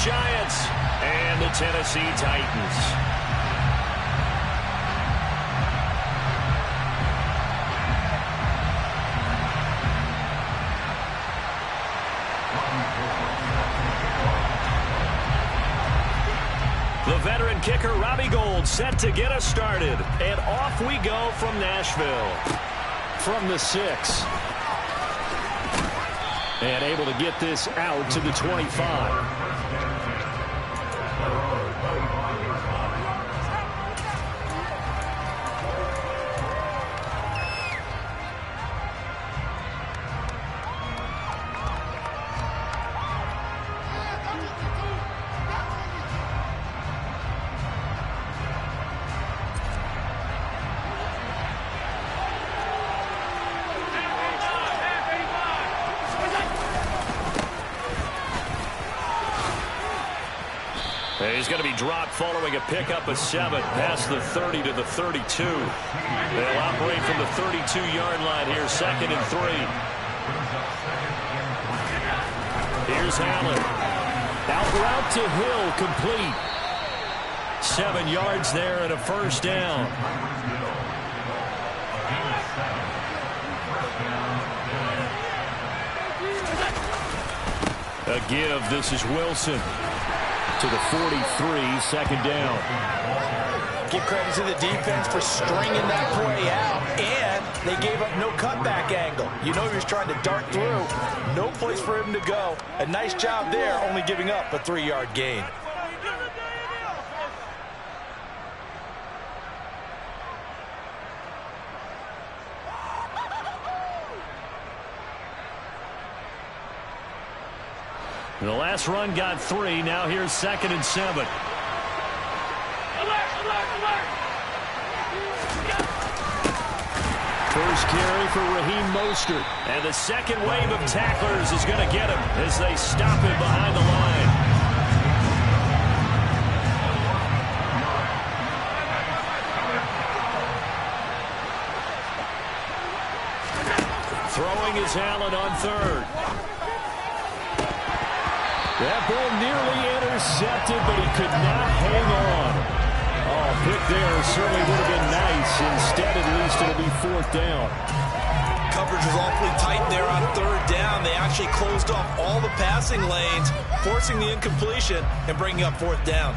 Giants and the Tennessee Titans. The veteran kicker, Robbie Gould, set to get us started. And off we go from Nashville. From the 6. And able to get this out to the 25. He's going to be dropped following a pickup of 7 past the 30 to the 32. They'll operate from the 32-yard line here, 2nd and 3. Here's Allen. Out route to Hill, complete. 7 yards there and a first down. A give, this is Wilson. To the 43, 2nd down. Give credit to the defense for stringing that play out, and they gave up no cutback angle. You know he was trying to dart through. No place for him to go. A nice job there, only giving up a 3-yard gain. The last run got 3. Now here's 2nd and 7. First carry for Raheem Mostert. And the second wave of tacklers is going to get him as they stop him behind the line. Throwing is Allen on 3rd. That ball nearly intercepted, but he could not hang on. Oh, pick there certainly would have been nice. Instead, at least, it'll be 4th down. Coverage was awfully tight there on 3rd down. They actually closed off all the passing lanes, forcing the incompletion and bringing up 4th down.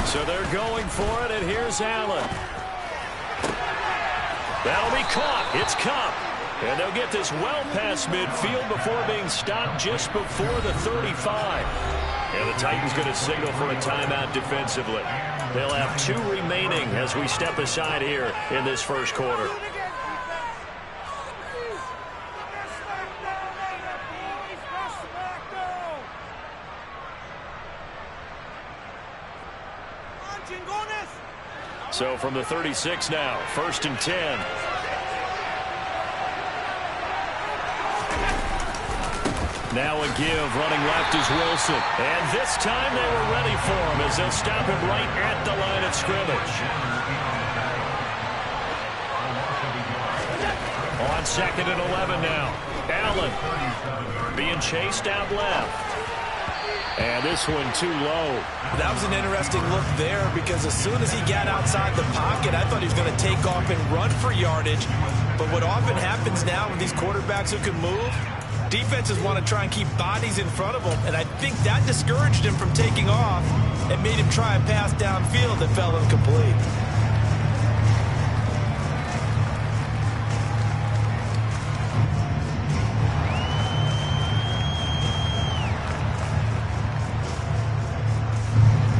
So they're going for it, and here's Allen. That'll be caught. It's Cup. And they'll get this well past midfield before being stopped just before the 35. And the Titans going to signal for a timeout defensively. They'll have 2 remaining as we step aside here in this first quarter. So from the 36 now, 1st and 10. Now a give, running left is Wilson. And this time they were ready for him as they'll stop him right at the line of scrimmage. On 2nd and 11 now. Allen being chased out left. And this one too low. That was an interesting look there because as soon as he got outside the pocket, I thought he was going to take off and run for yardage. But what often happens now with these quarterbacks who can move, defenses want to try and keep bodies in front of them. And I think that discouraged him from taking off and made him try a pass downfield that fell incomplete.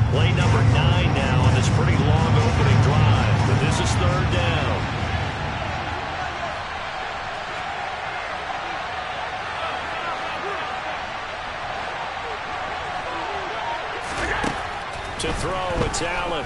Play number 9 now on this pretty long opening drive. But this is 3rd down. To throw, it's Allen.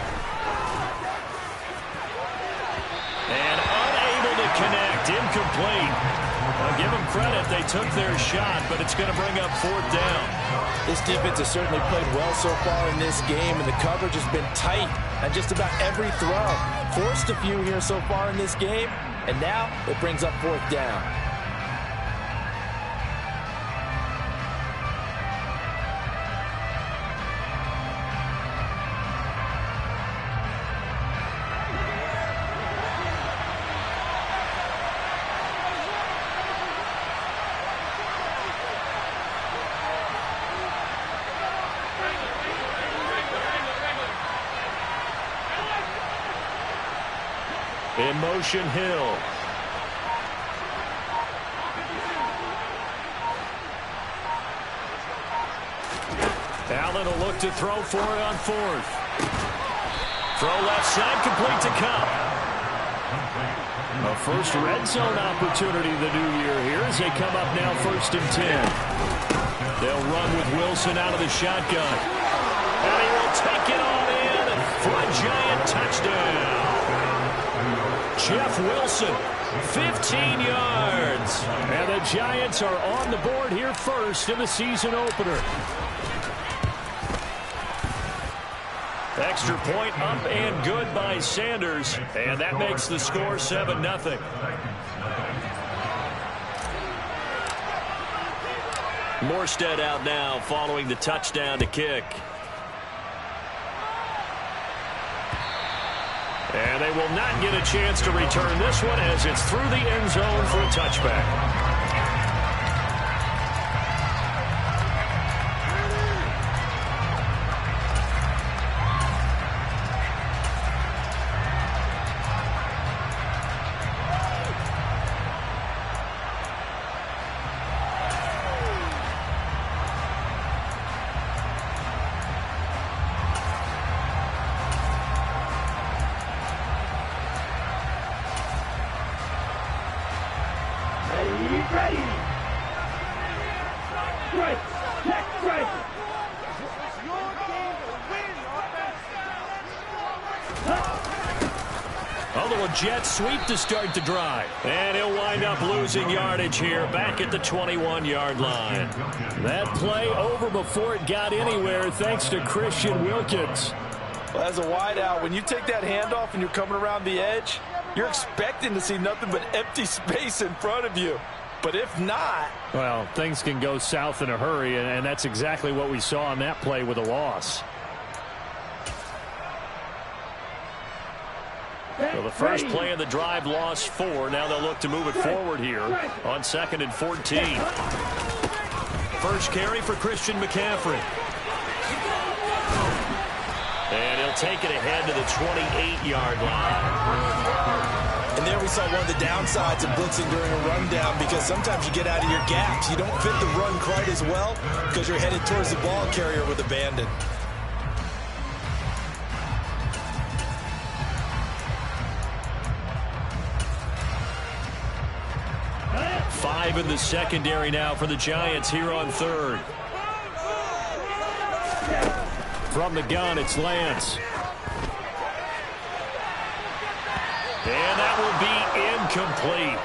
And unable to connect, incomplete. I'll give them credit, they took their shot, but it's going to bring up 4th down. This defense has certainly played well so far in this game, and the coverage has been tight on just about every throw. Forced a few here so far in this game, and now it brings up 4th down. In motion, Hill. Allen will look to throw for it on 4th. Throw left side, complete to Cup. A first red zone opportunity the new year here as they come up now 1st and 10. They'll run with Wilson out of the shotgun. And he will take it on in for a giant touchdown. Jeff Wilson, 15 yards. And the Giants are on the board here first in the season opener. Extra point up and good by Sanders. And that makes the score 7-0. Morstead out now following the touchdown to kick. And they will not get a chance to return this one as it's through the end zone for a touchback. Jet sweep to start the drive. And he'll wind up losing yardage here back at the 21-yard line. That play over before it got anywhere thanks to Christian Wilkins. Well, as a wideout, when you take that handoff and you're coming around the edge, you're expecting to see nothing but empty space in front of you. But if not... well, things can go south in a hurry, and that's exactly what we saw on that play with a loss. So the first play of the drive lost 4. Now they'll look to move it forward here on 2nd and 14. First carry for Christian McCaffrey. And he'll take it ahead to the 28-yard line. And there we saw one of the downsides of blitzing during a rundown, because sometimes you get out of your gaps. You don't fit the run quite as well because you're headed towards the ball carrier with abandon. 5 in the secondary now for the Giants here on 3rd. From the gun, it's Lance. And that will be incomplete.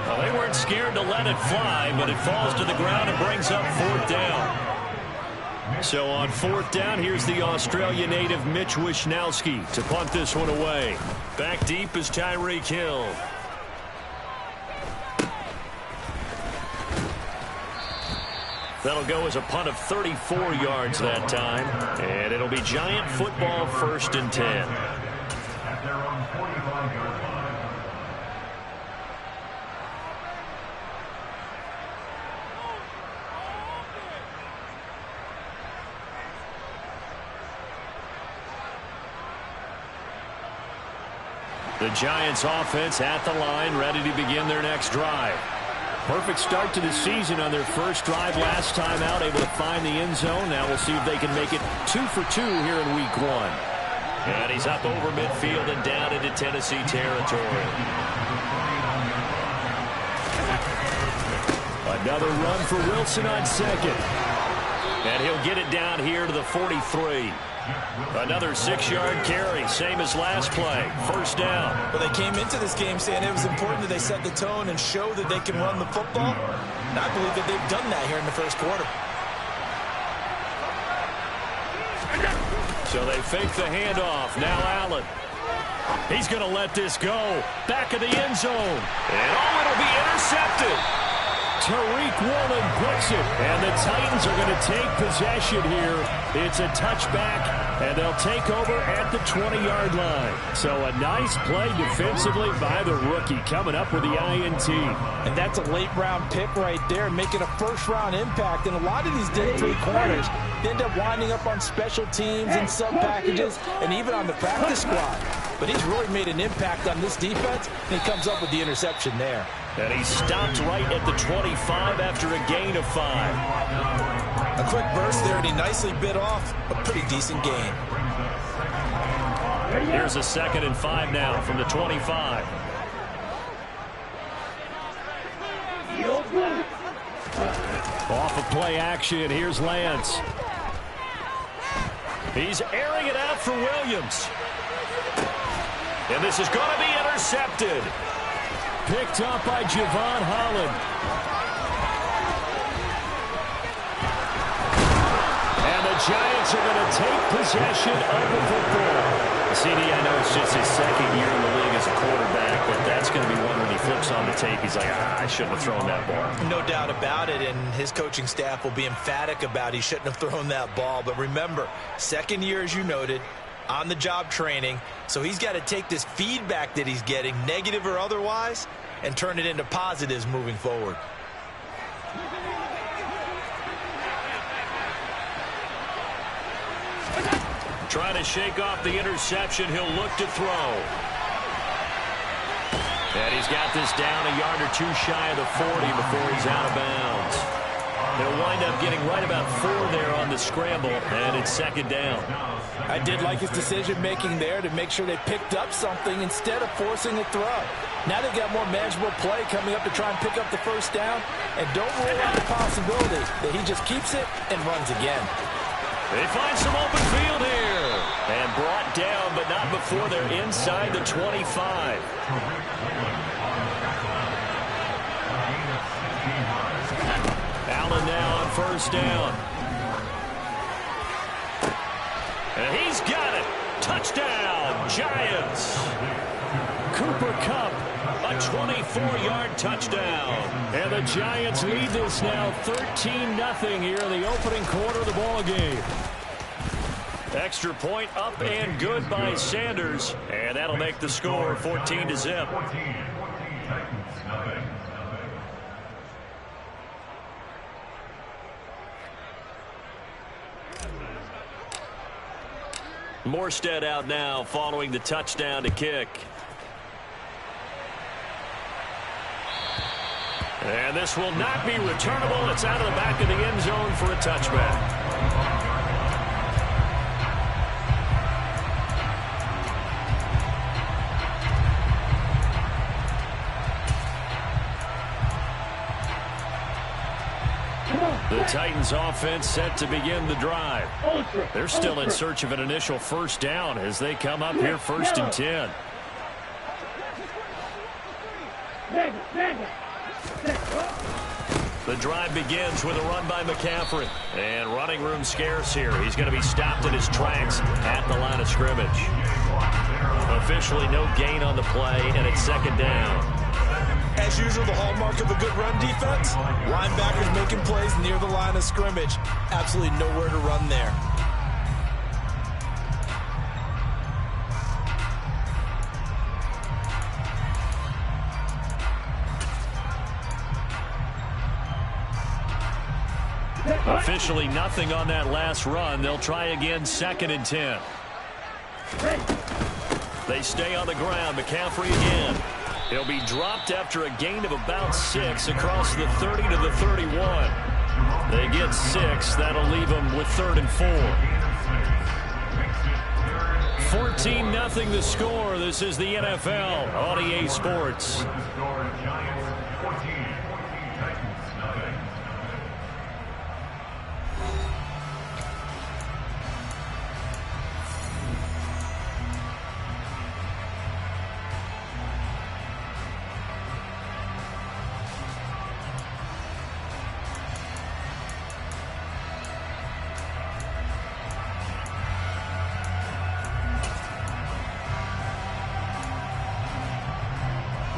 Well, they weren't scared to let it fly, but it falls to the ground and brings up 4th down. So on 4th down, here's the Australia native Mitch Wishnowski to punt this one away. Back deep is Tyreek Hill. That'll go as a punt of 34 yards that time. And it'll be Giant football 1st and 10. The Giants offense at the line, ready to begin their next drive. Perfect start to the season on their first drive last time out, able to find the end zone. Now we'll see if they can make it 2 for 2 here in week 1. And he's up over midfield and down into Tennessee territory. Another run for Wilson on 2nd. And he'll get it down here to the 43. Another 6-yard carry, same as last play. First down. Well, they came into this game saying it was important that they set the tone and show that they can run the football. And I believe that they've done that here in the first quarter. So they fake the handoff. Now Allen. He's going to let this go. Back of the end zone. And it'll be intercepted. Tariq Woolen picks it. And the Titans are going to take possession here. It's a touchback, and they'll take over at the 20-yard line. So a nice play defensively by the rookie, coming up with the INT. And that's a late-round pick right there, making a first-round impact. And a lot of these Dig 3 corners end up winding up on special teams and sub-packages and even on the practice squad. But he's really made an impact on this defense, and he comes up with the interception there. And he stopped right at the 25 after a gain of 5. A quick burst there, and he nicely bit off a pretty decent gain. Here's a 2nd and 5 now from the 25. Off of play action, here's Lance. He's airing it out for Williams. And this is going to be intercepted. Picked up by Javon Holland. And the Giants are going to take possession of the football. CD, I know it's just his 2nd year in the league as a quarterback, but that's going to be one when he flips on the tape. He's like, I shouldn't have thrown that ball. No doubt about it, and his coaching staff will be emphatic about he shouldn't have thrown that ball. But remember, 2nd year, as you noted, on-the-job training, so he's got to take this feedback that he's getting, negative or otherwise, and turn it into positives moving forward. Trying to shake off the interception. He'll look to throw. And he's got this down a yard or 2 shy of the 40 before he's out of bounds. They'll wind up getting right about 4 there on the scramble, and it's 2nd down. I did like his decision-making there to make sure they picked up something instead of forcing a throw. Now they've got more manageable play coming up to try and pick up the first down, and don't rule out the possibility that he just keeps it and runs again. They find some open field here. And brought down, but not before they're inside the 25. Allen now on first down. And he's got it. Touchdown, Giants. Cooper Kupp, a 24-yard touchdown. And the Giants lead this now 13-0 here in the opening quarter of the ball game. Extra point up and good by Sanders. And that'll make the score 14-0. Morstead out now following the touchdown to kick. And this will not be returnable. It's out of the back of the end zone for a touchback. The Titans offense set to begin the drive. They're still in search of an initial first down as they come up here 1st and 10. The drive begins with a run by McCaffrey. And running room scarce here. He's going to be stopped in his tracks at the line of scrimmage. Officially no gain on the play, and it's 2nd down. As usual, the hallmark of a good run defense, linebackers making plays near the line of scrimmage. Absolutely nowhere to run there. Officially nothing on that last run. They'll try again 2nd and 10. They stay on the ground. McCaffrey again. He'll be dropped after a gain of about 6 across the 30 to the 31. They get 6. That'll leave them with 3rd and 4. 14-0 the score. This is the NFL on EA Sports.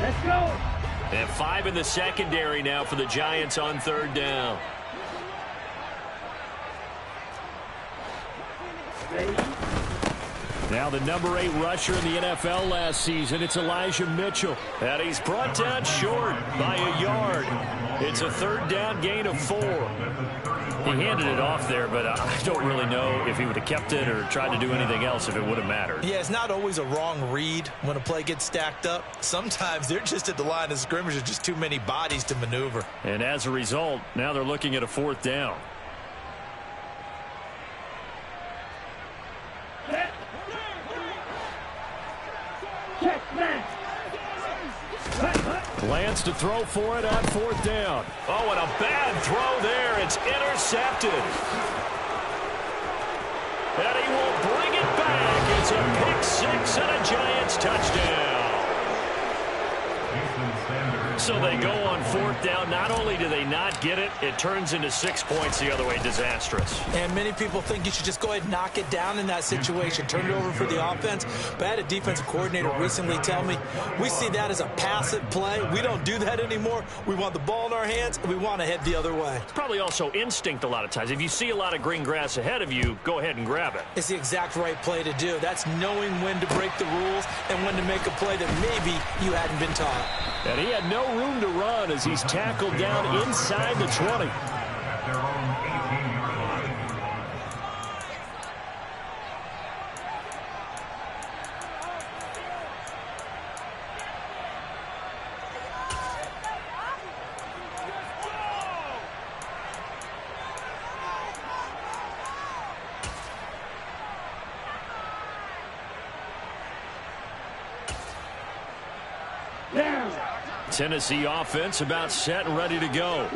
Let's go. And 5 in the secondary now for the Giants on third down. Now the number 8 rusher in the NFL last season, it's Elijah Mitchell. And he's brought down short by a yard. It's a third down gain of 4. He handed it off there, but I don't really know if he would have kept it or tried to do anything else if it would have mattered. Yeah, it's not always a wrong read when a play gets stacked up. Sometimes they're just at the line of scrimmage. There's just too many bodies to maneuver. And as a result, now they're looking at a 4th down. Lance to throw for it on 4th down. Oh, and a bad throw there. It's intercepted. And he will bring it back. It's a pick 6 and a Giants touchdown. So they go on 4th down. Not only do they not get it, it turns into 6 points the other way. Disastrous. And many people think you should just go ahead and knock it down in that situation. Turn it over for the offense. But I had a defensive coordinator recently tell me, we see that as a passive play. We don't do that anymore. We want the ball in our hands, and we want to head the other way. It's probably also instinct a lot of times. If you see a lot of green grass ahead of you, go ahead and grab it. It's the exact right play to do. That's knowing when to break the rules and when to make a play that maybe you hadn't been taught. And he had no room to run as he's tackled down inside the 20. Tennessee offense about set and ready to go.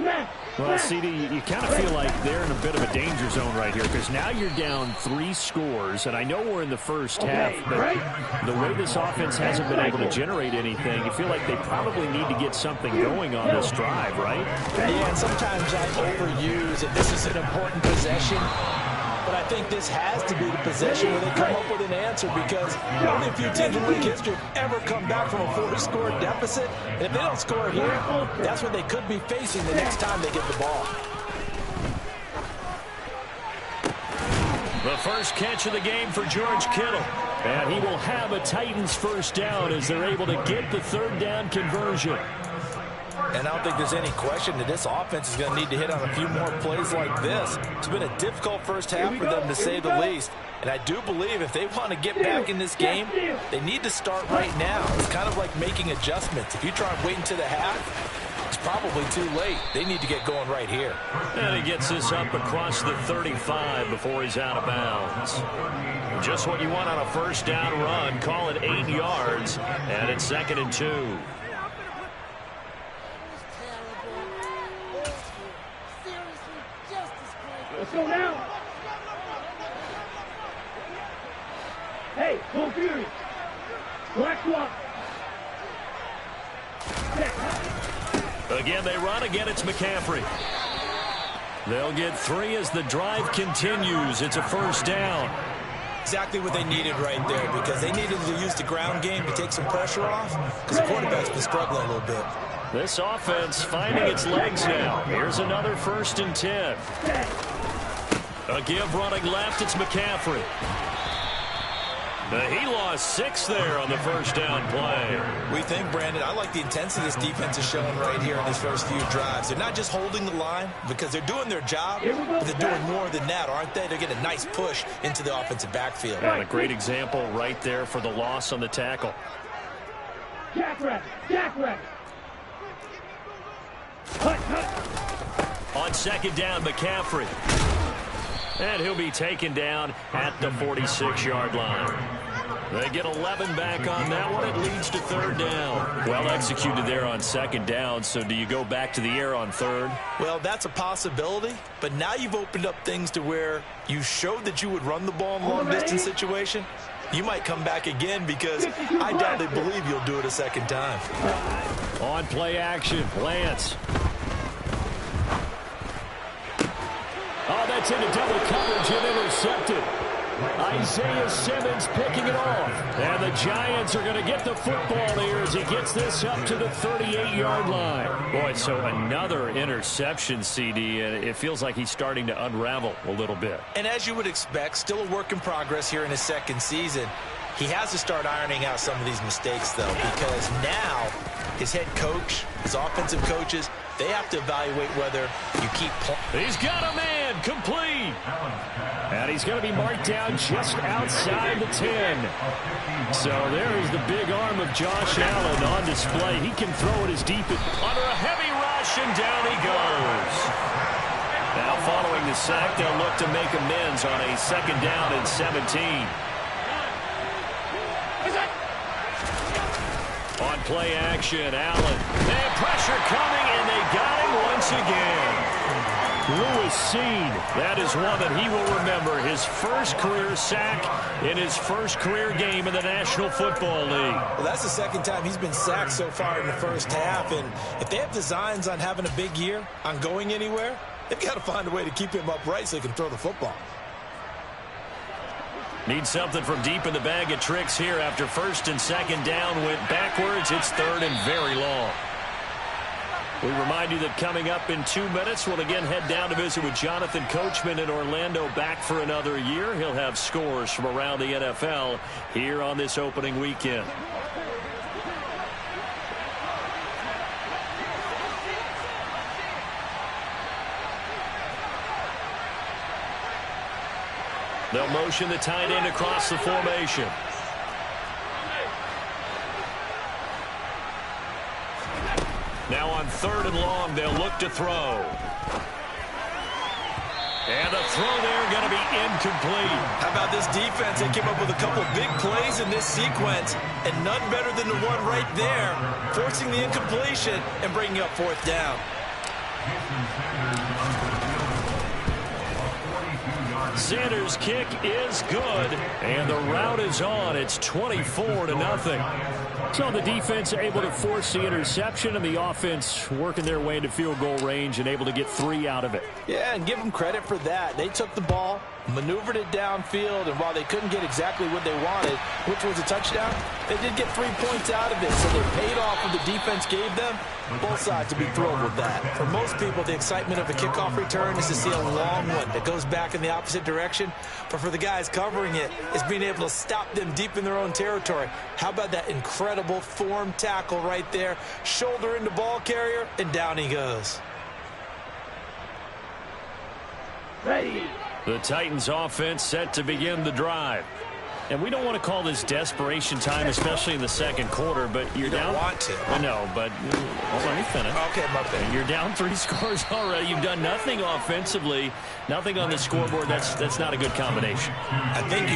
Well, CD, you kind of feel like they're in a bit of a danger zone right here because now you're down 3 scores, and I know we're in the first half, but the way this offense hasn't been able to generate anything, you feel like they probably need to get something going on this drive, right? Yeah, and sometimes I overuse it. This is an important possession. But I think this has to be the possession where they come up with an answer because only a few teams in league history have ever come back from a 4-score deficit. And if they don't score here, that's what they could be facing the next time they get the ball. The first catch of the game for George Kittle. And he will have a Titans first down as they're able to get the third down conversion. And I don't think there's any question that this offense is going to need to hit on a few more plays like this. It's been a difficult first half for them, to say the least. And I do believe if they want to get back in this game, they need to start right now. It's kind of like making adjustments. If you try and wait until the half, it's probably too late. They need to get going right here. And he gets this up across the 35 before he's out of bounds. Just what you want on a first down run. Call it 8 yards. And it's 2nd and 2. Let's go now. Hey, go Fury. Black swap. Again, they run. Again, it's McCaffrey. They'll get 3 as the drive continues. It's a first down. Exactly what they needed right there because they needed to use the ground game to take some pressure off because the quarterback's been struggling a little bit. This offense finding its legs now. Here's another 1st and 10. A give running left, it's McCaffrey. He lost 6 there on the first down play. We think, Brandon, I like the intensity this defense is showing right here in these first few drives. They're not just holding the line because they're doing their job, but they're doing more than that, aren't they? They're getting a nice push into the offensive backfield. And a great example right there for the loss on the tackle. Jackrabbit. On 2nd down, McCaffrey. And he'll be taken down at the 46-yard line. They get 11 back on that one. It leads to 3rd down. Well executed there on 2nd down. So do you go back to the air on 3rd? Well, that's a possibility. But now you've opened up things to where you showed that you would run the ball in long-distance situation. You might come back again because I doubtly believe you'll do it a 2nd time. On play action, Lance. Oh, that's into double coverage and intercepted. Isaiah Simmons picking it off. And the Giants are going to get the football here as he gets this up to the 38-yard line. Boy, so another interception, CD, and it feels like he's starting to unravel a little bit. And as you would expect, still a work in progress here in his second season. He has to start ironing out some of these mistakes, though, because now his head coach, his offensive coaches, they have to evaluate whether you keep playing. He's got a man complete. And he's going to be marked down just outside the 10. So there is the big arm of Josh Allen on display. He can throw it as deep as under a heavy rush, and down he goes. Now following the sack, they'll look to make amends on a 2nd down and 17. On play action, Allen. They have pressure coming, and they got him once again. Lewis Seen, that is one that he will remember. His first career sack in his first career game in the National Football League. Well, that's the second time he's been sacked so far in the first half. And if they have designs on having a big year, on going anywhere, they've got to find a way to keep him upright so he can throw the football. Need something from deep in the bag of tricks here after 1st and 2nd down went backwards. It's 3rd and very long. We remind you that coming up in 2 minutes, we'll again head down to visit with Jonathan Coachman in Orlando, back for another year. He'll have scores from around the NFL here on this opening weekend. They'll motion the tight end across the formation. Now on 3rd and long, they'll look to throw. And the throw there going to be incomplete. How about this defense? They came up with a couple big plays in this sequence, and none better than the one right there, forcing the incompletion and bringing up 4th down. Sanders' kick is good, and the route is on. It's 24-0. So the defense able to force the interception, and the offense working their way into field goal range and able to get 3 out of it. Yeah, and give them credit for that. They took the ball, maneuvered it downfield, and while they couldn't get exactly what they wanted, which was a touchdown, they did get 3 points out of it. So they paid off what the defense gave them. Both sides to be thrilled with that. For most people, the excitement of a kickoff return is to see a long one that goes back in the opposite direction. But for the guys covering it, it's being able to stop them deep in their own territory. How about that incredible form tackle right there? Shoulder into ball carrier, and down he goes. Ready. The Titans offense set to begin the drive. And we don't want to call this desperation time, especially in the 2nd quarter, but you're down. You don't want to. I know, but hold on, you finish. Okay, my bad. You're down 3 scores already. You've done nothing offensively, nothing on the scoreboard. That's not a good combination. I think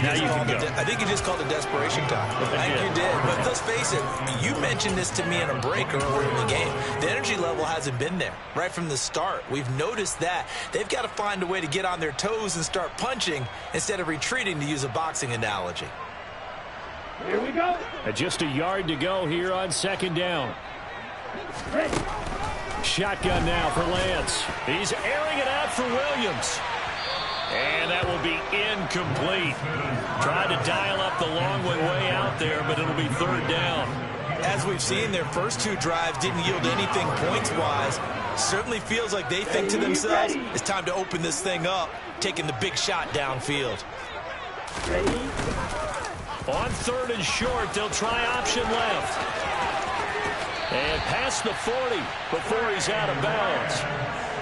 you just called it desperation time. I think you did. But let's face it, you mentioned this to me in a break earlier in the game. The energy level hasn't been there right from the start. We've noticed that. They've got to find a way to get on their toes and start punching instead of retreating, to use a boxing analogy. Here we go. Just a yard to go here on 2nd down. Ready. Shotgun now for Lance. He's airing it out for Williams. And that will be incomplete. Tried to dial up the long way out there, but it'll be 3rd down. As we've seen, their first 2 drives didn't yield anything points-wise. Certainly feels like they think to themselves, it's time to open this thing up, taking the big shot downfield. Ready. On 3rd and short, they'll try option left. And past the 40 before he's out of bounds.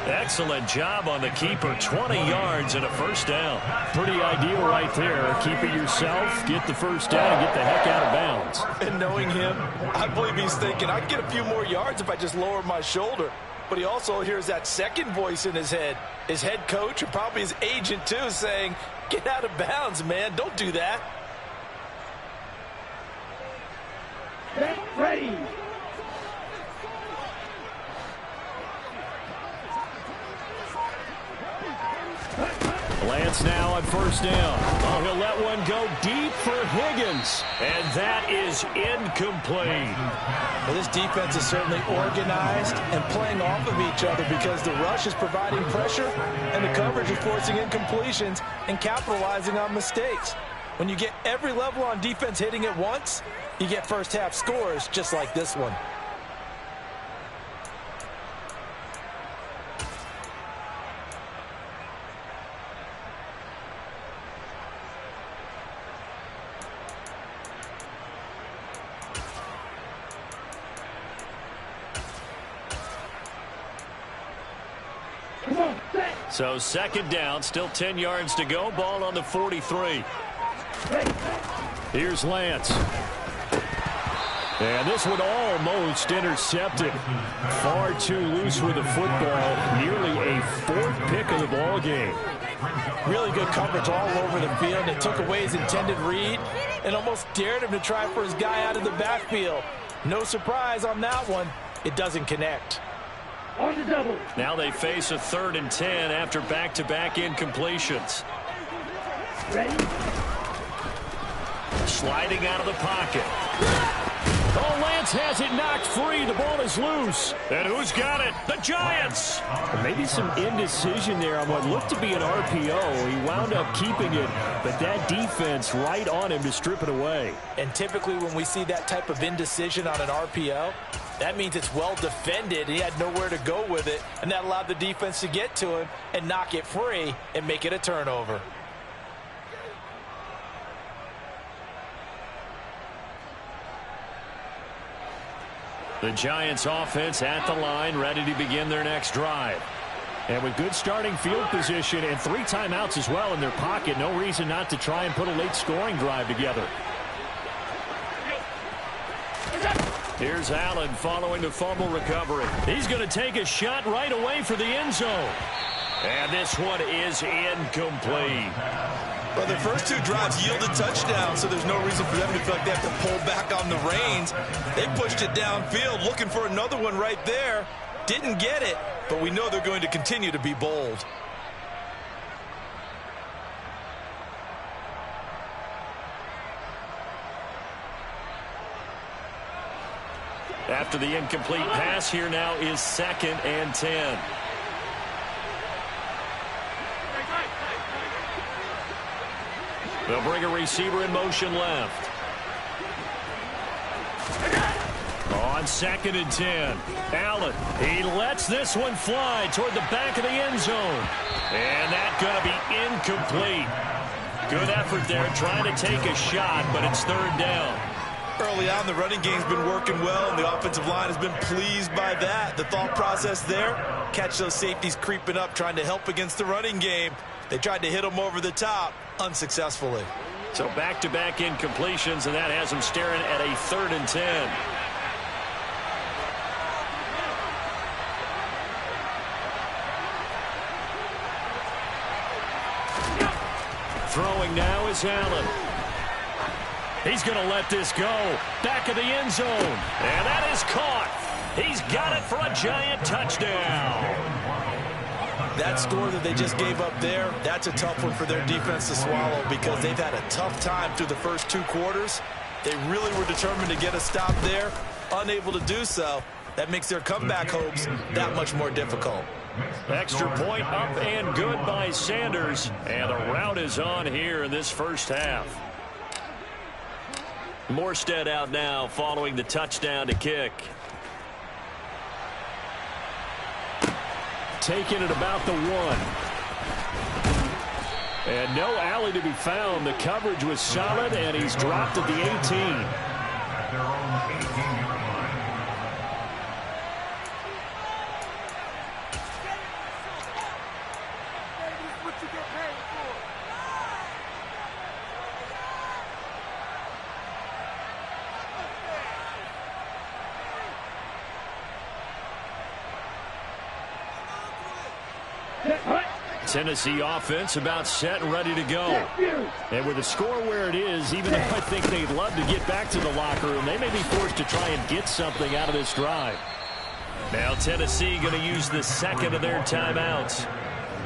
Excellent job on the keeper. 20 yards and a 1st down. Pretty ideal right there. Keep it yourself, get the 1st down, and get the heck out of bounds. And knowing him, I believe he's thinking, I can get a few more yards if I just lower my shoulder. But he also hears that second voice in his head. His head coach, and probably his agent too, saying, get out of bounds, man. Don't do that. Ready. Lance Giants now on first down. Oh, he'll let one go deep for Higgins. And that is incomplete. Well, this defense is certainly organized and playing off of each other because the rush is providing pressure and the coverage is forcing incompletions and capitalizing on mistakes. When you get every level on defense hitting at once, you get first half scores just like this one. So second down, still 10 yards to go. Ball on the 43. Here's Lance. And this one almost intercepted. Far too loose with the football. Nearly a fourth pick of the ball game. Really good coverage all over the field. It took away his intended read and almost dared him to try for his guy out of the backfield. No surprise on that one. It doesn't connect. On the double. Now they face a 3rd and 10 after back-to-back incompletions. Ready? Sliding out of the pocket. Oh, Lance has it knocked free. The ball is loose. And who's got it? The Giants. Well, maybe some indecision there on what looked to be an RPO. He wound up keeping it, but that defense right on him to strip it away. And typically when we see that type of indecision on an RPO, that means it's well defended. He had nowhere to go with it, and that allowed the defense to get to him and knock it free and make it a turnover. The Giants offense at the line, ready to begin their next drive. And with good starting field position and 3 timeouts as well in their pocket, no reason not to try and put a late scoring drive together. Here's Allen following the fumble recovery. He's going to take a shot right away for the end zone. And this one is incomplete. Well, their first 2 drives yielded touchdowns, so there's no reason for them to feel like they have to pull back on the reins. They pushed it downfield, looking for another one right there. Didn't get it, but we know they're going to continue to be bold. After the incomplete pass, here now is 2nd and 10. They'll bring a receiver in motion left. On 2nd and 10. Allen, he lets this one fly toward the back of the end zone. And that's going to be incomplete. Good effort there, trying to take a shot, but it's 3rd down. Early on, the running game's been working well, and the offensive line has been pleased by that. The thought process there, catch those safeties creeping up, trying to help against the running game. They tried to hit them over the top, unsuccessfully. So back-to-back incompletions, and that has them staring at a 3rd and 10. Throwing now is Allen. He's going to let this go. Back of the end zone. And that is caught. He's got it for a Giant touchdown. That score that they just gave up there, that's a tough one for their defense to swallow because they've had a tough time through the first 2 quarters. They really were determined to get a stop there, unable to do so. That makes their comeback hopes that much more difficult. Extra point up and good by Sanders. And the rout is on here in this first half. Morstead out now following the touchdown to kick. Taking it about the 1. And no alley to be found. The coverage was solid, and he's dropped at the 18. Tennessee offense about set and ready to go. And with the score where it is, even though I think they'd love to get back to the locker room, they may be forced to try and get something out of this drive. Now Tennessee going to use the 2nd of their timeouts.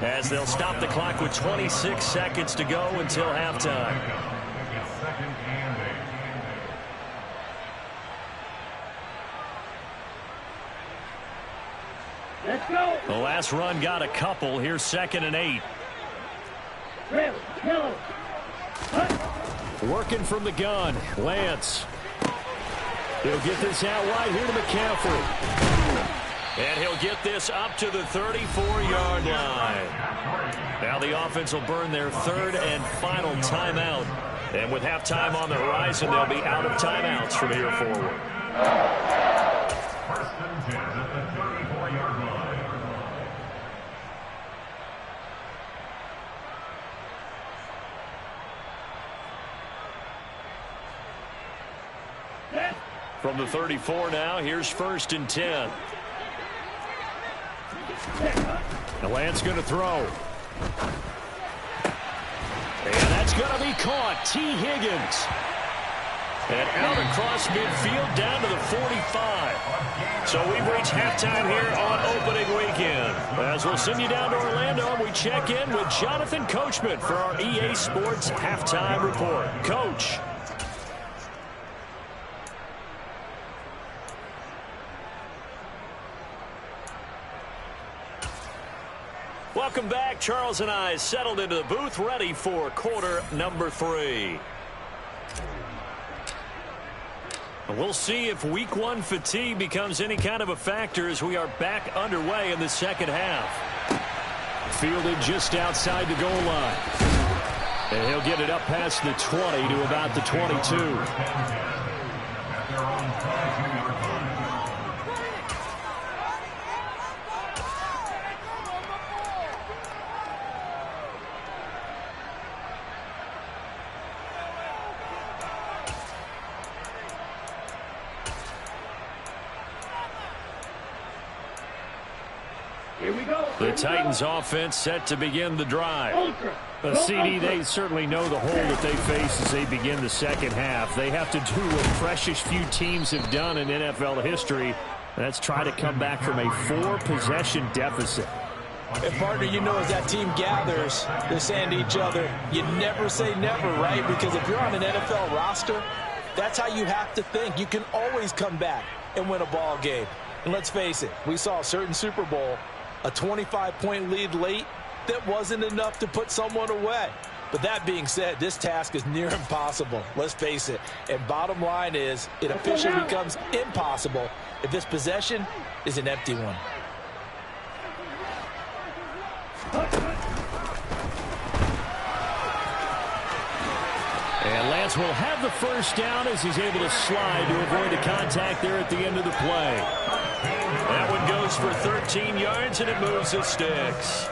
as they'll stop the clock with 26 seconds to go until halftime. Let's go. The last run got a couple. Here's 2nd and 8. Red, yellow. Working from the gun. Lance. He'll get this out wide here to McCaffrey. And he'll get this up to the 34-yard line. Now the offense will burn their 3rd and final timeout. And with halftime on the horizon, they'll be out of timeouts from here forward. First and 10 at the 34-yard line. From the 34 now, here's 1st and 10. Now Lance going to throw. And that's going to be caught. T. Higgins. And out across midfield down to the 45. So we've reached halftime here on opening weekend. As we'll send you down to Orlando, and we check in with Jonathan Coachman for our EA Sports Halftime Report. Coach. Welcome back. Charles and I settled into the booth, ready for quarter number 3. We'll see if week 1 fatigue becomes any kind of a factor as we are back underway in the second half. Fielded just outside the goal line. And he'll get it up past the 20 to about the 22. Here we go. The Titans offense set to begin the drive. CD, they certainly know the hole that they face as they begin the second half. They have to do what precious few teams have done in NFL history. And that's try to come back from a 4-possession deficit. And partner, you know, as that team gathers, they're saying to each other, you never say never, right? Because if you're on an NFL roster, that's how you have to think. You can always come back and win a ball game. And let's face it, we saw a certain Super Bowl, a 25-point lead late, that wasn't enough to put someone away. But that being said, this task is near impossible. Let's face it. And bottom line is, it officially becomes impossible if this possession is an empty one. And Lance will have the first down as he's able to slide to avoid the contact there at the end of the play. That one goes for 13 yards, and it moves the sticks.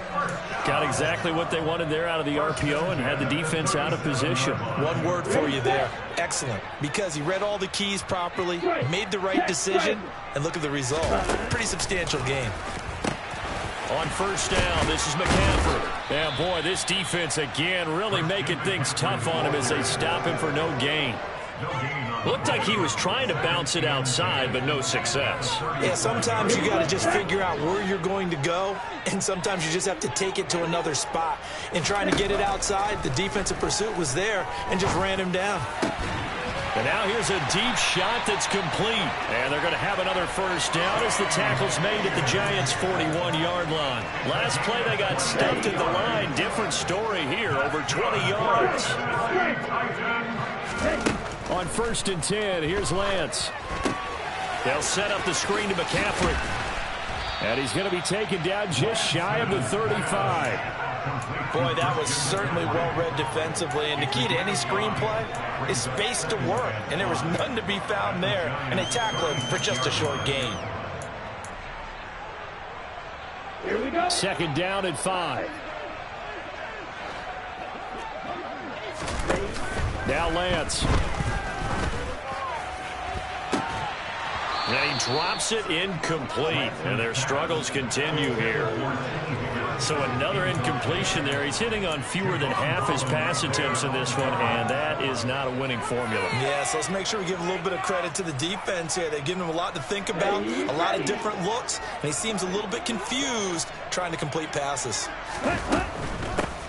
Got exactly what they wanted there out of the RPO and had the defense out of position. One word for you there. Excellent. Because he read all the keys properly, made the right decision, and look at the result. Pretty substantial game. On first down, this is McCaffrey. And boy, this defense again really making things tough on him as they stop him for no gain. Looked like he was trying to bounce it outside, but no success. Yeah, sometimes you got to just figure out where you're going to go, and sometimes you just have to take it to another spot. In trying to get it outside, the defensive pursuit was there and just ran him down. And now here's a deep shot that's complete. And they're going to have another first down as the tackle's made at the Giants' 41-yard line. Last play, they got stuffed at the line. Different story here, over 20 yards. On first and 10, here's Lance. They'll set up the screen to McCaffrey. And he's going to be taken down just shy of the 35. Boy, that was certainly well-read defensively. And the key to any screenplay is space to work. And there was none to be found there. And they tackled him for just a short gain. Here we go. Second down and 5. Now Lance. And he drops it incomplete, and their struggles continue here. So another incompletion there. He's hitting on fewer than half his pass attempts in this one, and that is not a winning formula. Yeah, so let's make sure we give a little bit of credit to the defense here. They've given him a lot to think about, a lot of different looks, and he seems a little bit confused trying to complete passes.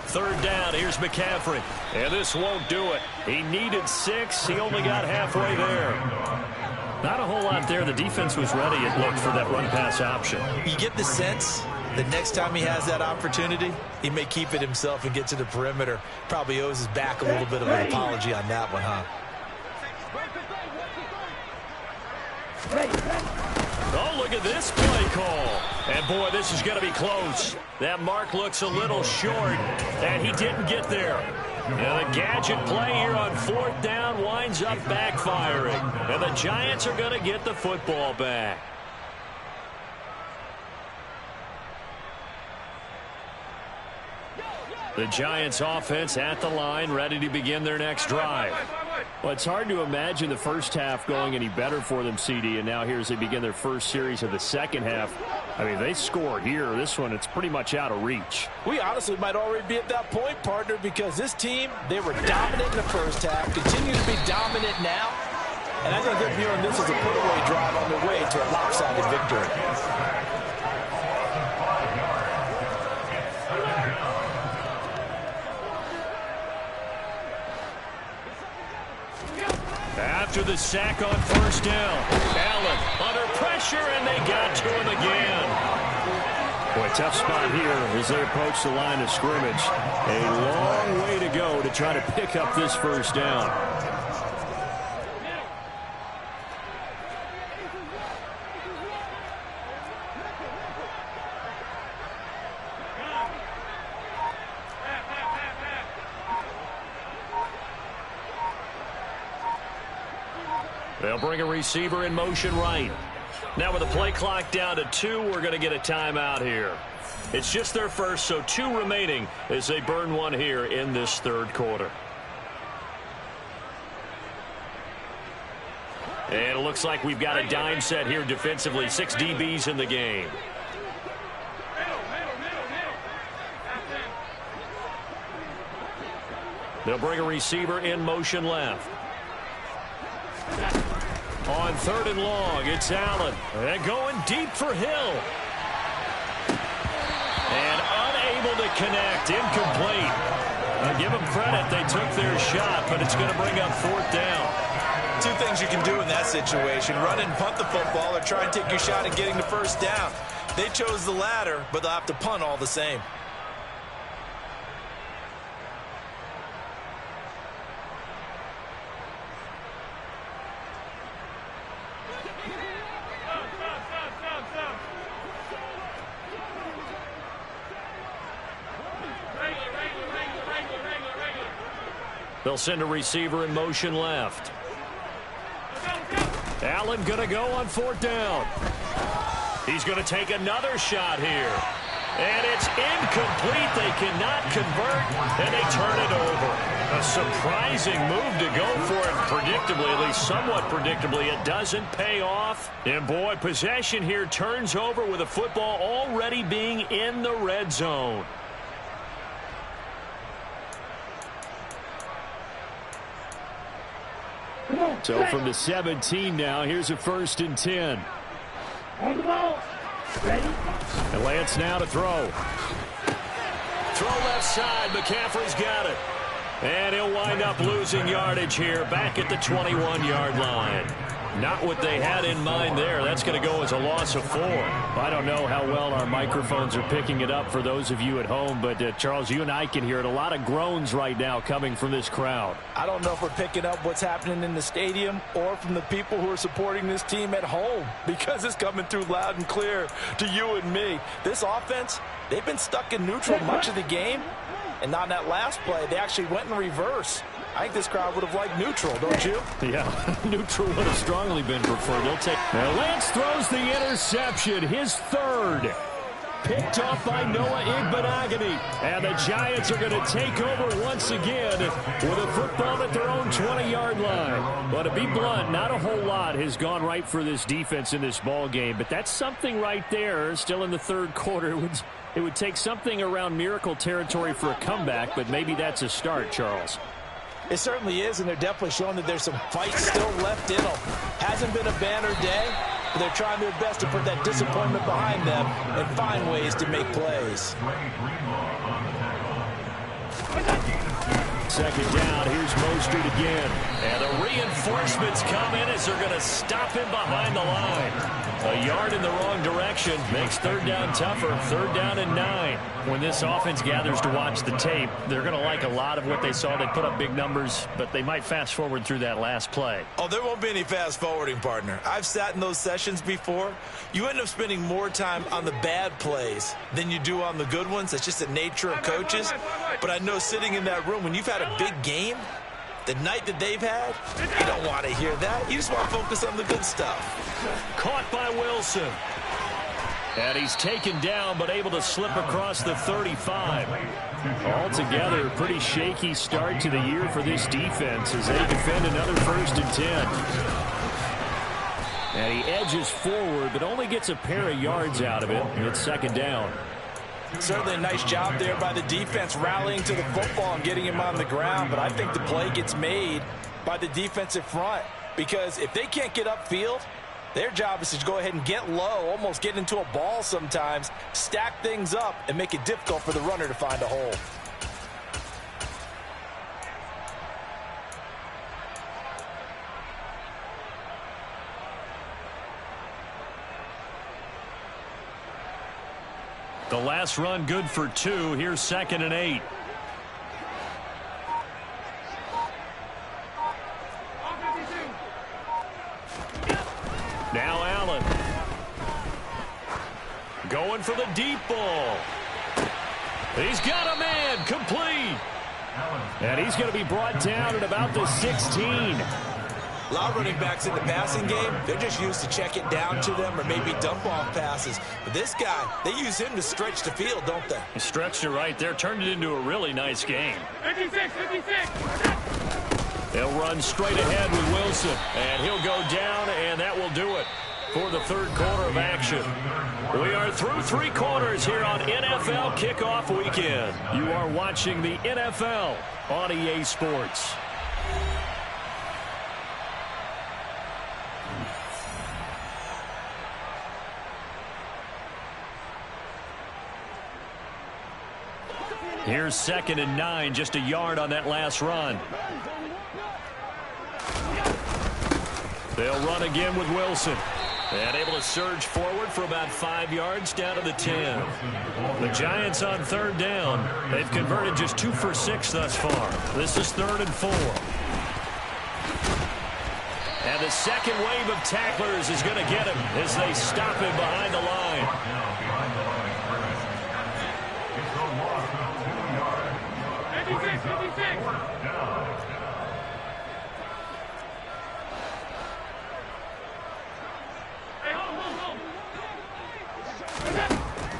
Third down, here's McCaffrey. And this won't do it. He needed 6. He only got halfway there. Not a whole lot there. The defense was ready, it looked, for that run-pass option. You get the sense that next time he has that opportunity, he may keep it himself and get to the perimeter. Probably owes his back a little bit of an apology on that one, huh? Oh, look at this play call. And, boy, this is going to be close. That mark looks a little short, and he didn't get there. And the gadget play here on 4th down winds up backfiring. And the Giants are going to get the football back. The Giants offense at the line, ready to begin their next drive. Well, it's hard to imagine the first half going any better for them, CD, and now here as they begin their first series of the second half. I mean, they score here. This one, it's pretty much out of reach. We honestly might already be at that point, partner, because this team, they were dominant in the first half, continue to be dominant now, and I think they're viewing this as a put-away drive on their way to a lopsided victory. After the sack on 1st down, Allen under pressure, and they got to him again. Boy, tough spot here as they approach the line of scrimmage. A long way to go to try to pick up this 1st down. They'll bring a receiver in motion right. Now with the play clock down to 2, we're going to get a timeout here. It's just their first, so 2 remaining as they burn one here in this 3rd quarter. And it looks like we've got a dime set here defensively. 6 DBs in the game. They'll bring a receiver in motion left. On 3rd and long, it's Allen. And going deep for Hill. And unable to connect. Incomplete. I'll give them credit. They took their shot, but it's going to bring up 4th down. 2 things you can do in that situation. Run and punt the football or try and take your shot at getting the 1st down. They chose the latter, but they'll have to punt all the same. They'll send a receiver in motion left. Allen going to go on 4th down. He's going to take another shot here. And it's incomplete. They cannot convert, and they turn it over. A surprising move to go for it predictably, at least somewhat predictably. It doesn't pay off. And, boy, possession here turns over with the football already being in the red zone. So from the 17 now, here's a 1st and 10. On the ball. Ready? And Lance now to throw. Throw left side. McCaffrey's got it. And he'll wind up losing yardage here back at the 21-yard line. Not what they had in mind there. That's going to go as a loss of 4. I don't know how well our microphones are picking it up for those of you at home, but Charles, you and I can hear it. A lot of groans right now coming from this crowd. I don't know if we're picking up what's happening in the stadium or from the people who are supporting this team at home, because it's coming through loud and clear to you and me. This offense, they've been stuck in neutral much of the game, and on that last play, they actually went in reverse. I think this crowd would have liked neutral, don't you? Yeah, neutral would have strongly been preferred. They'll take. Now Lance throws the interception, his 3rd. Picked off by Noah Igbenogany. And the Giants are going to take over once again with a football at their own 20-yard line. But to be blunt, not a whole lot has gone right for this defense in this ball game. But that's something right there. Still in the third quarter. It would take something around miracle territory for a comeback, but maybe that's a start, Charles. It certainly is, and they're definitely showing that there's some fight still left in them. Hasn't been a banner day, but they're trying their best to put that disappointment behind them and find ways to make plays. Second down, here's Mostert again. And the reinforcements come in as they're going to stop him behind the line. A yard in the wrong direction makes third down tougher. Third down and 9. When this offense gathers to watch the tape, they're going to like a lot of what they saw. They put up big numbers, but they might fast forward through that last play. Oh, there won't be any fast forwarding, partner. I've sat in those sessions before. You end up spending more time on the bad plays than you do on the good ones. That's just the nature of coaches. But I know sitting in that room, when you've had a big game, the night that they've had, you don't want to hear that. You just want to focus on the good stuff. Caught by Wilson. And he's taken down, but able to slip across the 35. Altogether, a pretty shaky start to the year for this defense as they defend another 1st and 10. And he edges forward, but only gets a pair of yards out of it. And it's second down. Certainly a nice job there by the defense rallying to the football and getting him on the ground. But I think the play gets made by the defensive front, because if they can't get upfield, their job is to go ahead and get low, almost get into a ball sometimes, stack things up, and make it difficult for the runner to find a hole. The last run good for 2. Here's 2nd and 8. Now Allen. Going for the deep ball. He's got a man. Complete. And he's going to be brought down at about the 16. A lot of running backs in the passing game, they're just used to check it down to them or maybe dump off passes. But this guy, they use him to stretch the field, don't they? He stretched it right there, turned it into a really nice game. 56. They'll run straight ahead with Wilson, and he'll go down, and that will do it for the third quarter of action. We are through 3 quarters here on NFL Kickoff Weekend. You are watching the NFL on EA Sports. Here's 2nd and 9, just a yard on that last run. They'll run again with Wilson. And able to surge forward for about 5 yards down to the 10. The Giants on third down. They've converted just 2 for 6 thus far. This is 3rd and 4. And the second wave of tacklers is going to get him as they stop him behind the line.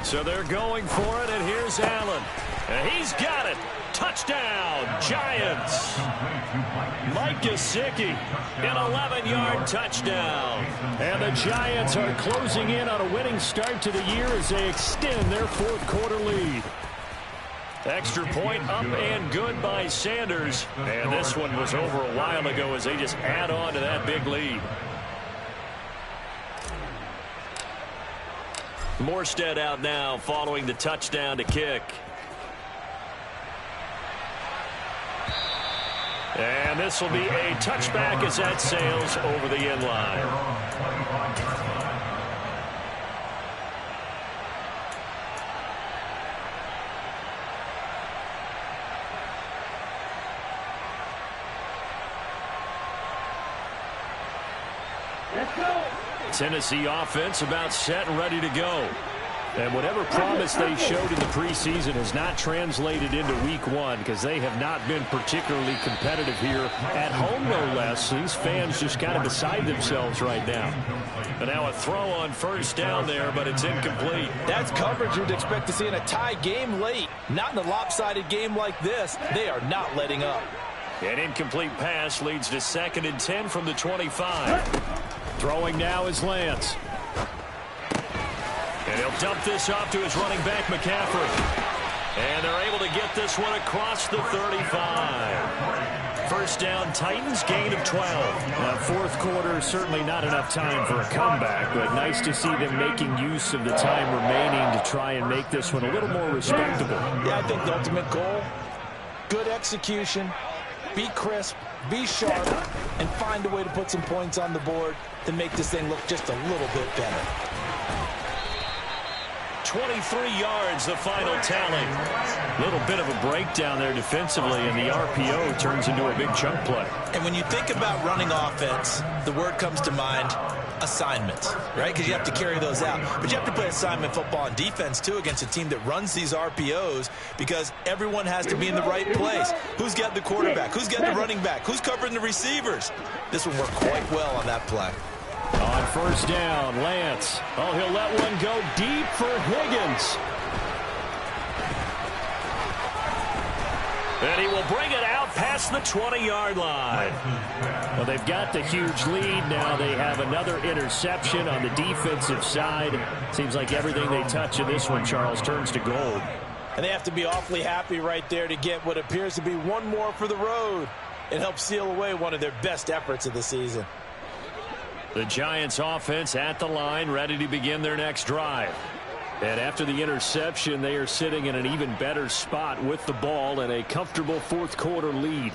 So they're going for it, and here's Allen. And he's got it. Touchdown, Giants. Mike Gesicki, an 11-yard touchdown. And the Giants are closing in on a winning start to the year as they extend their fourth quarter lead. Extra point up and good by Sanders. And this one was over a while ago as they just add on to that big lead. Morstead out now following the touchdown to kick. And this will be a touchback as that sails over the end line. Tennessee offense about set and ready to go. And whatever promise they showed in the preseason has not translated into week one because they have not been particularly competitive here at home, no less. These fans just kind of beside themselves right now. And now a throw on first down there, but it's incomplete. That's coverage you'd expect to see in a tie game late. Not in a lopsided game like this. They are not letting up. An incomplete pass leads to 2nd and 10 from the 25. Throwing now is Lance. And he'll dump this off to his running back, McCaffrey. And they're able to get this one across the 35. First down, Titans, gain of 12. Fourth quarter, certainly not enough time for a comeback, but nice to see them making use of the time remaining to try and make this one a little more respectable. Yeah, I think the ultimate goal, good execution, be crisp, be sharp, and find a way to put some points on the board to make this thing look just a little bit better. 23 yards, the final tally. Little bit of a breakdown there defensively, and the RPO turns into a big chunk play. And when you think about running offense, the word comes to mind, assignments, right? Because you have to carry those out. But you have to play assignment football on defense, too, against a team that runs these RPOs because everyone has to be in the right place. Who's got the quarterback? Who's got the running back? Who's covering the receivers? This will work quite well on that play. On first down, Lance. Oh, he'll let one go deep for Higgins. And he will bring it out past the 20-yard line. Well, they've got the huge lead. Now they have another interception on the defensive side. Seems like everything they touch in this one, Charles, turns to gold. And they have to be awfully happy right there to get what appears to be one more for the road. It helps seal away one of their best efforts of the season. The Giants offense at the line, ready to begin their next drive. And after the interception, they are sitting in an even better spot with the ball and a comfortable fourth quarter lead.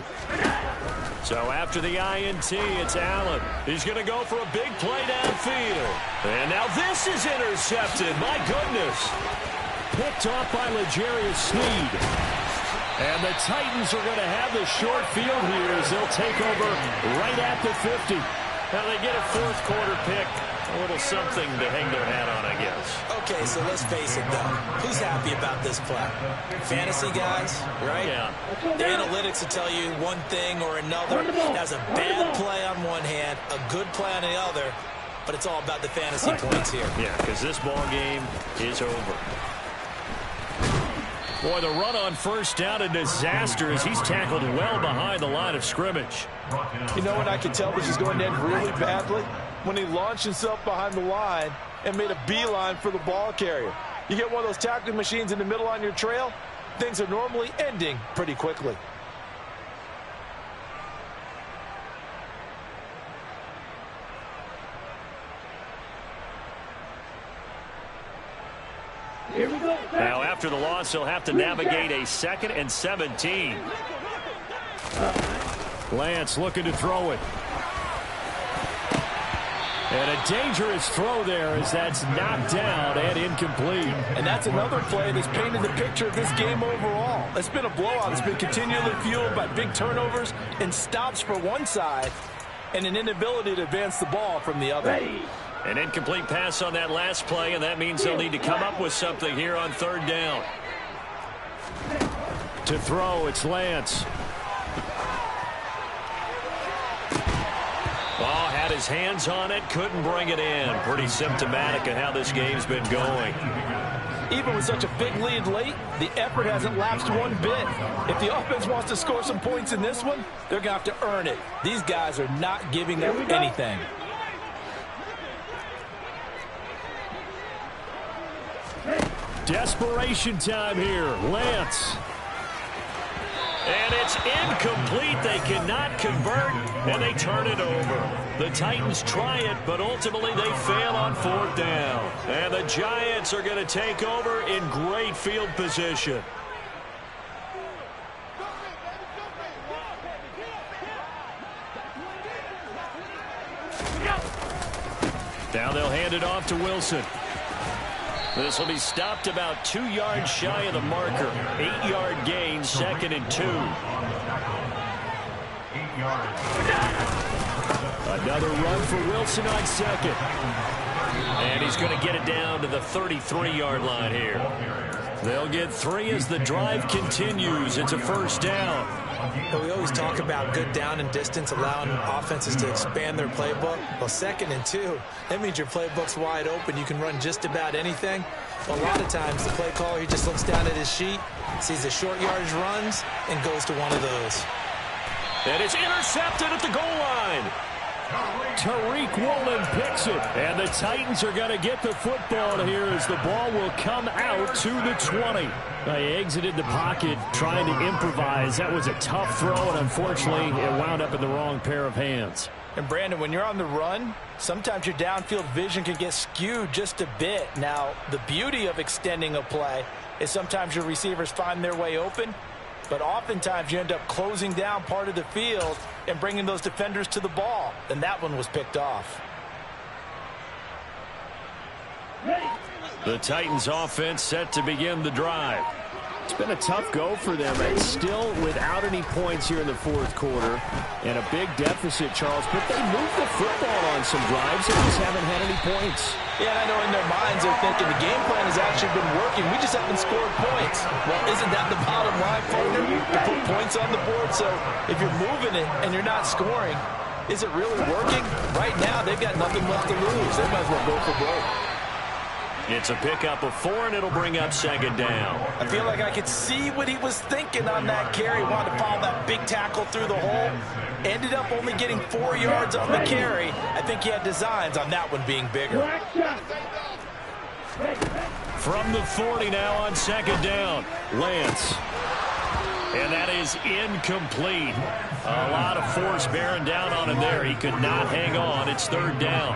So after the INT, it's Allen. He's going to go for a big play downfield. And now this is intercepted. My goodness. Picked off by L'Jarius Sneed. And the Titans are going to have the short field here as they'll take over right at the 50. Now they get a fourth quarter pick. A little something to hang their hat on, I guess. Okay, so let's face it, though. Who's happy about this play? Fantasy guys, right? Yeah. The analytics will tell you one thing or another. That's a bad play on one hand, a good play on the other, but it's all about the fantasy points here. Yeah, because this ball game is over. Boy, the run on first down, a disaster as he's tackled well behind the line of scrimmage. You know when I could tell this is going to end really badly? When he launched himself behind the line and made a beeline for the ball carrier. You get one of those tackling machines in the middle on your trail, things are normally ending pretty quickly. Here we go. Now, after the loss, he'll have to navigate a 2nd and 17. Lance looking to throw it. And a dangerous throw there as that's knocked down and incomplete. And that's another play that's painted the picture of this game overall. It's been a blowout. It's been continually fueled by big turnovers and stops for one side and an inability to advance the ball from the other. Ready. An incomplete pass on that last play, and that means they'll need to come up with something here on third down. To throw, it's Lance. Oh, had his hands on it, couldn't bring it in. Pretty symptomatic of how this game's been going. Even with such a big lead late, the effort hasn't lapsed one bit. If the offense wants to score some points in this one, they're going to have to earn it. These guys are not giving up anything. Desperation time here. Lance. And it's incomplete. They cannot convert, and they turn it over. The Titans try it, but ultimately they fail on fourth down. And the Giants are going to take over in great field position. Now they'll hand it off to Wilson. This will be stopped about 2 yards shy of the marker. 8-yard gain, 2nd and 2. 8 yards. Another run for Wilson on second. And he's going to get it down to the 33-yard line here. They'll get 3 as the drive continues. It's a first down. We always talk about good down and distance, allowing offenses to expand their playbook. Well, 2nd and 2, that means your playbook's wide open. You can run just about anything. But a lot of times, the play caller, he just looks down at his sheet, sees the short yardage runs, and goes to one of those. And it's intercepted at the goal line. Tariq Woolen picks it, and the Titans are going to get the football here as the ball will come out to the 20. They exited the pocket trying to improvise. That was a tough throw, and unfortunately, it wound up in the wrong pair of hands. And, Brandon, when you're on the run, sometimes your downfield vision can get skewed just a bit. Now, the beauty of extending a play is sometimes your receivers find their way open, but oftentimes you end up closing down part of the field and bringing those defenders to the ball. And that one was picked off. The Titans offense set to begin the drive. It's been a tough go for them. It's still without any points here in the 4th quarter. And a big deficit, Charles. But they moved the football on some drives. They just haven't had any points. Yeah, I know in their minds they're thinking the game plan has actually been working. We just haven't scored points. Well, isn't that the bottom line, partner? To put points on the board. So if you're moving it and you're not scoring, is it really working? Right now, they've got nothing left to lose. They might as well go for broke. It's a pickup of 4, and it'll bring up 2nd down. I feel like I could see what he was thinking on that carry. Wanted to follow that big tackle through the hole. Ended up only getting 4 yards on the carry. I think he had designs on that one being bigger. From the 40 now on 2nd down, Lance. And that is incomplete. A lot of force bearing down on him there. He could not hang on. It's 3rd down.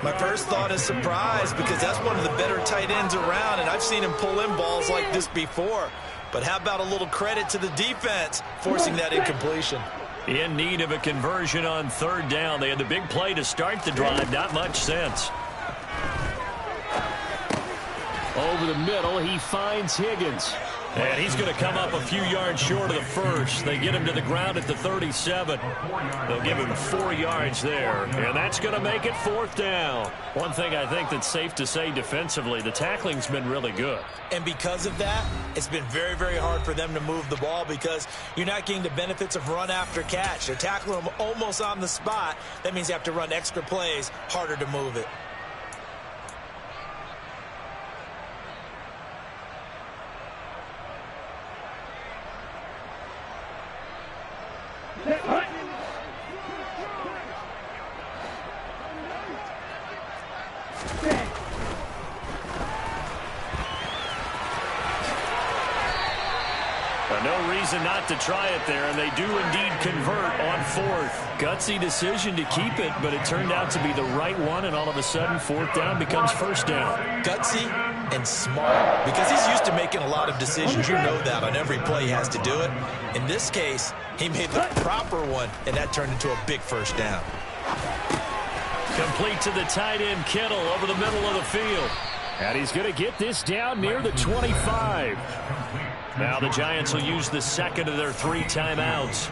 My first thought is surprise because that's one of the better tight ends around, and I've seen him pull in balls like this before. But how about a little credit to the defense forcing that incompletion? In need of a conversion on 3rd down. They had the big play to start the drive. Not much sense. Over the middle, he finds Higgins. And he's going to come up a few yards short of the first. They get him to the ground at the 37. They'll give him 4 yards there. And that's going to make it 4th down. One thing I think that's safe to say defensively, the tackling's been really good. And because of that, it's been very, very hard for them to move the ball because you're not getting the benefits of run after catch. They're tackling them almost on the spot. That means you have to run extra plays, harder to move it. No reason not to try it there, and they do indeed convert on 4th. Gutsy decision to keep it, but it turned out to be the right one, and all of a sudden 4th down becomes 1st down. Gutsy and smart because he's used to making a lot of decisions. You know that on every play he has to do it. In this case, he made the proper one, and that turned into a big 1st down. Complete to the tight end, Kittle, over the middle of the field. And he's going to get this down near the 25. Now the Giants will use the 2nd of their 3 timeouts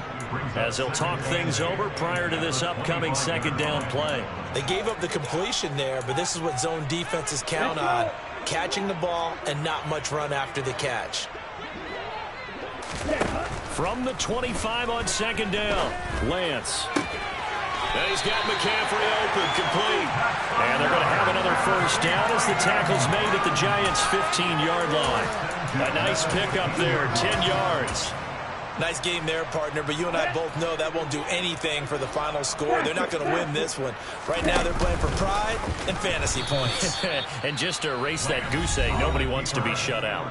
as they'll talk things over prior to this upcoming 2nd down play. They gave up the completion there, but this is what zone defenses count on, catching the ball and not much run after the catch. From the 25 on 2nd down, Lance. And he's got McCaffrey open, complete. And they're going to have another 1st down as the tackle's made at the Giants' 15-yard line. A nice pickup there, 10 yards. Nice game there, partner, but you and I both know that won't do anything for the final score. They're not going to win this one. Right now they're playing for pride and fantasy points. And just to erase that goose egg, nobody wants to be shut out.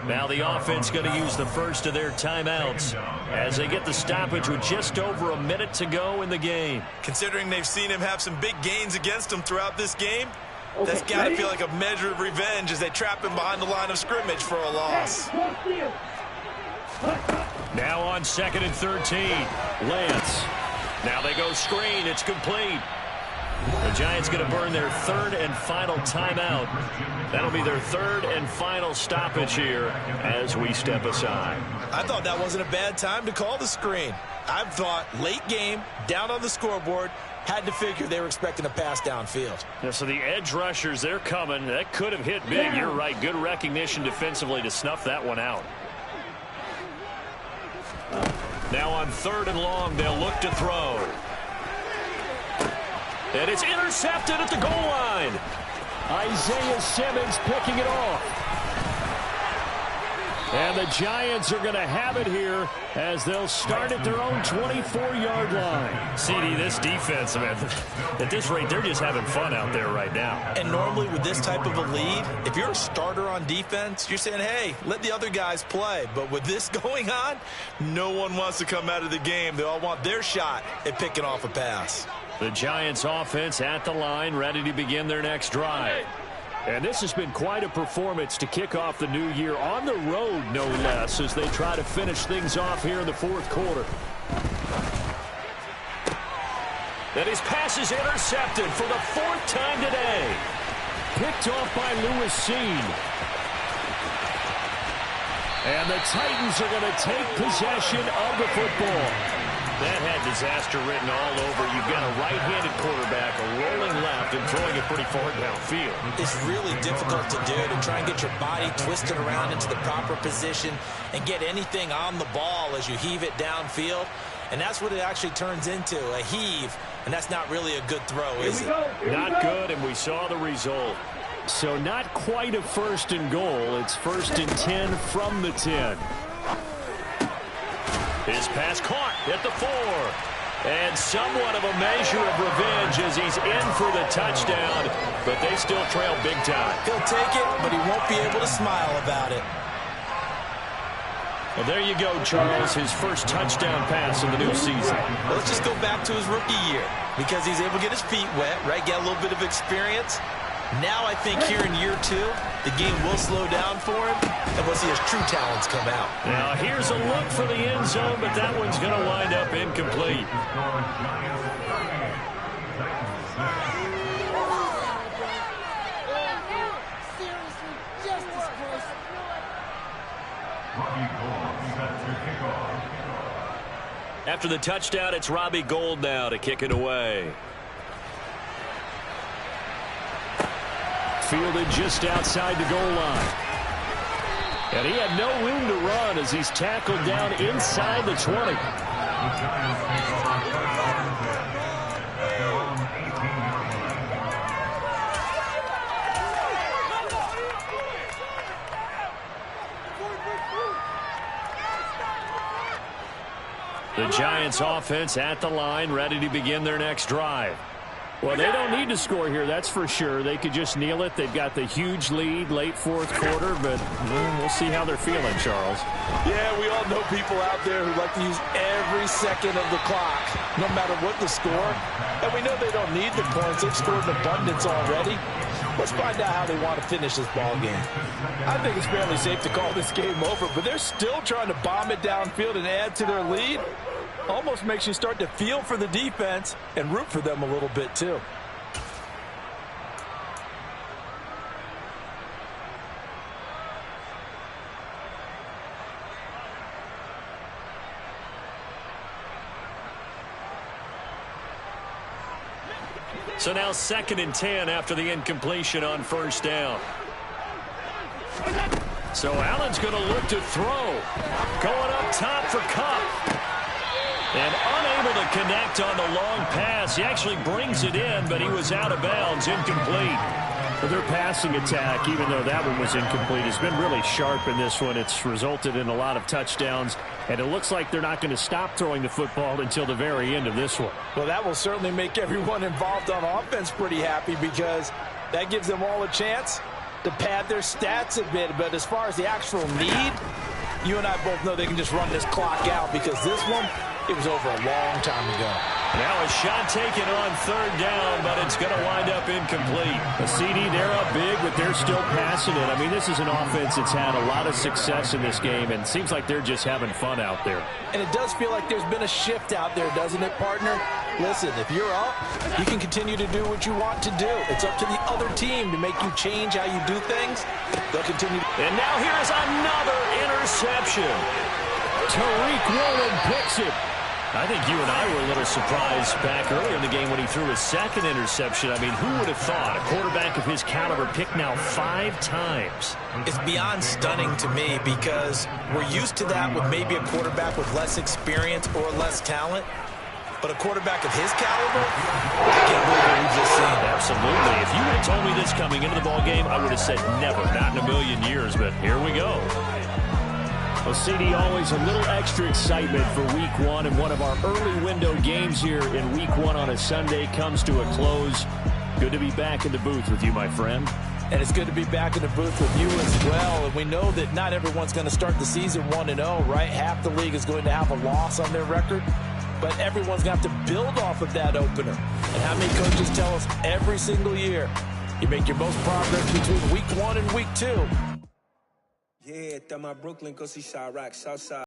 Now the offense going to use the 1st of their timeouts as they get the stoppage with just over a minute to go in the game. Considering they've seen him have some big gains against them throughout this game, that's got to feel like a measure of revenge as they trap him behind the line of scrimmage for a loss. Now on 2nd and 13, Lance. Now they go screen. It's complete. The Giants going to burn their 3rd and final timeout. That'll be their 3rd and final stoppage here as we step aside. I thought that wasn't a bad time to call the screen. I thought late game, down on the scoreboard, Had to figure they were expecting a pass downfield. Yeah, so the edge rushers, they're coming. That could have hit big. You're right. Good recognition defensively to snuff that one out. Now on 3rd and long, they'll look to throw. And it's intercepted at the goal line. Isaiah Simmons picking it off. And the Giants are going to have it here as they'll start at their own 24-yard line. CD, this defense, man, at this rate, they're just having fun out there right now. And normally with this type of a lead, if you're a starter on defense, you're saying, hey, let the other guys play. But with this going on, no one wants to come out of the game. They all want their shot at picking off a pass. The Giants offense at the line, ready to begin their next drive. And this has been quite a performance to kick off the new year on the road, no less, as they try to finish things off here in the 4th quarter. And his pass is intercepted for the 4th time today. Picked off by Lewis Seen. And the Titans are going to take possession of the football. That had disaster written all over. You've got a right-handed quarterback, a rolling left, and throwing it pretty far downfield. It's really difficult to do, to try and get your body twisted around into the proper position and get anything on the ball as you heave it downfield. And that's what it actually turns into, a heave. And that's not really a good throw, is it? Not good, and we saw the result. So not quite a 1st and goal. It's 1st and 10 from the 10. His pass caught at the 4. And somewhat of a measure of revenge as he's in for the touchdown. But they still trail big time. He'll take it, but he won't be able to smile about it. Well, there you go, Charles. His first touchdown pass of the new season. Well, let's just go back to his rookie year. Because he's able to get his feet wet, right? Get a little bit of experience. Now I think here in year 2, the game will slow down for him, and we'll see his true talents come out. Now here's a look for the end zone, but that one's going to wind up incomplete. After the touchdown, it's Robbie Gould now to kick it away. Fielded just outside the goal line. And he had no room to run as he's tackled down inside the 20. The Giants offense at the line, ready to begin their next drive. Well, they don't need to score here, that's for sure. They could just kneel it. They've got the huge lead late 4th quarter, but we'll see how they're feeling, Charles. Yeah, we all know people out there who like to use every second of the clock, no matter what the score. And we know they don't need the points. They've scored in abundance already. Let's find out how they want to finish this ball game. I think it's fairly safe to call this game over, but they're still trying to bomb it downfield and add to their lead. Almost makes you start to feel for the defense and root for them a little bit too. So now 2nd and 10 after the incompletion on 1st down. So Allen's going to look to throw. Going up top for Kupp. And unable to connect on the long pass. He actually brings it in, but he was out of bounds, incomplete. Well, their passing attack, even though that one was incomplete, has been really sharp in this one. It's resulted in a lot of touchdowns, and it looks like they're not going to stop throwing the football until the very end of this one. Well, that will certainly make everyone involved on offense pretty happy because that gives them all a chance to pad their stats a bit. But as far as the actual need, you and I both know they can just run this clock out because this one, it was over a long time ago. Now a shot taken on 3rd down, but it's going to wind up incomplete. The CD, they're up big, but they're still passing it. I mean, this is an offense that's had a lot of success in this game, and it seems like they're just having fun out there. And it does feel like there's been a shift out there, doesn't it, partner? Listen, if you're up, you can continue to do what you want to do. It's up to the other team to make you change how you do things. They'll continue. And now here is another interception. Tariq Woolen picks it. I think you and I were a little surprised back earlier in the game when he threw his second interception. I mean, who would have thought a quarterback of his caliber picked now 5 times? It's beyond stunning to me because we're used to that with maybe a quarterback with less experience or less talent. But a quarterback of his caliber, I can't believe what we've just seen. Absolutely. If you would have told me this coming into the ballgame, I would have said never, not in a million years. But here we go. Well, CD, always a little extra excitement for Week 1, and one of our early window games here in Week 1 on a Sunday comes to a close. Good to be back in the booth with you, my friend. And it's good to be back in the booth with you as well. And we know that not everyone's going to start the season 1-0, right? Half the league is going to have a loss on their record. But everyone's going to have to build off of that opener. And how many coaches tell us every single year, you make your most progress between Week 1 and Week 2. Yeah, throw my Brooklyn, go see Chirac, Southside.